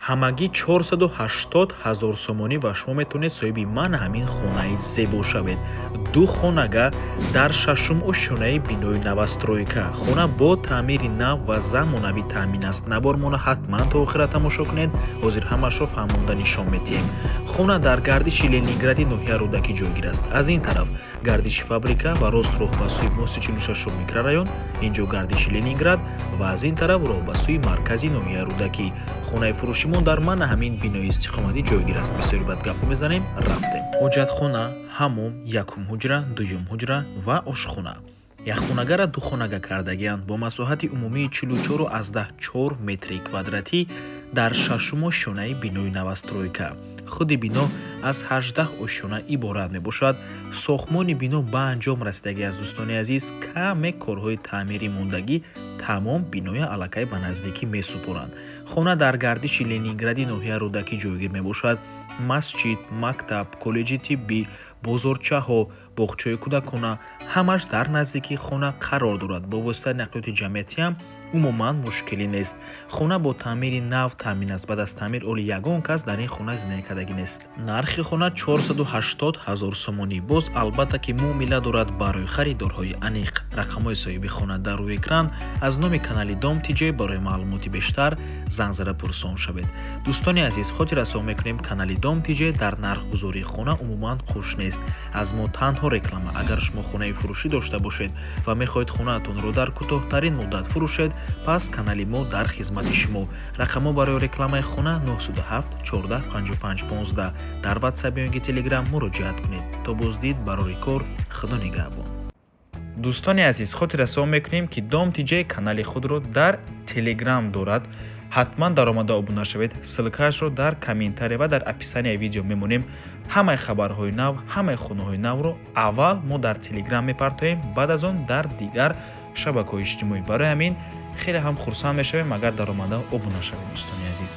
ҳамагӣ 480 000 сомонӣ ва шумо метавонед соҳиби ман ҳамин хонаи зебо шавед. Ду хонага дар шашум ошёнаи бинои навастройка. Хона бо таъмири нав ва замонавӣ таъмин аст. Набормона ҳатман то охира тамошо кунед. ҳозир ҳамаашро фаҳмонда нишон медиҳем. Хона дар гардиши Ленингради ноҳияи Рӯдакӣ ҷойгир аст. Аз ин тараф гардиши фабрика ва рост роҳ ба сӯи мости 46 микрорайон, инҷо гардиши Ленинград ва аз ин тараф роҳ ба сӯи маркази ноҳияи Рӯдакӣ. Хонаи фурӯшимон дар мана ҳамин бинои истиқоматӣ ҷойгир аст. Бисёри бад гап мезанем, рафтем. ҳоҷатхона, ҳаммом, якум ҳуҷра, дуюм ҳуҷра ва ошхона. Яххонагара ду хонага кардагианд бо масоҳати умумии 44,4 метри квадратӣ дар шашум ошёнаи бинои навастройка. худи бино аз 18 ошёна иборат мебошад. сохтмони бино ба анҷом расидагӣ аст. дӯстони азиз, каме корҳои таъмири мондагӣ тамом биноя аллакай ба наздикӣ месупоранд. хона дар гардиши Ленингради ноҳияи Рӯдакӣ ҷойгир мебошад. масҷид, мактаб, коллеҷи тиббӣ, бозорчаҳо, боғчаи кӯдакона ҳамаш дар наздикии хона қарор дорад. бо воситаи нақлиёти ҷамъиятиам умуман мушкилӣ нест. хона бо таъмири нав таъмин аст. баъд аз таъмир оли ягон кас дар ин хона зиндагӣ кардагӣ нест. нархи хона 480 000 сомонӣ. боз албатта ки муомила дорад барои харидорҳои аниқ. рақамҳои соҳиби хона дар рӯи экран. аз номи канали Дом TJ барои маълумоти бештар занг зада пурсон шавед. дӯстони азиз, хотир расон мекунем канали Дом TJ дар нархгузории хона умуман хуш нест. аз мо танҳо реклама. агар шумо хонаи фурӯшӣ дошта бошед ва мехоҳед хонаатонро дар кӯтоҳтарин муддат фурӯшед, пас канали мо дар хизмати шумо. рақамҳо барои рекламаи хона 907 14 55 15. дар ватсап ё инги телеграм муроҷиат кунед. то боздид барори кор, худо нигаҳбон. дӯстони азиз, хотир расон мекунем ки Дом TJ канали худро дар телеграм дорад. ҳатман даромада обуна шавед. ссилкаашро дар комментария ва дар описанияи видео мемонем. ҳамаи хабарҳои нав, ҳамаи хонаҳои навро аввал мо дар телеграм мепартоем, баъд аз он дар дигар шабакаҳои иҷтимоӣ. барои ҳамин хеле ҳам хурсанд мешавем агар даромада обуна шавед. дӯстони азиз.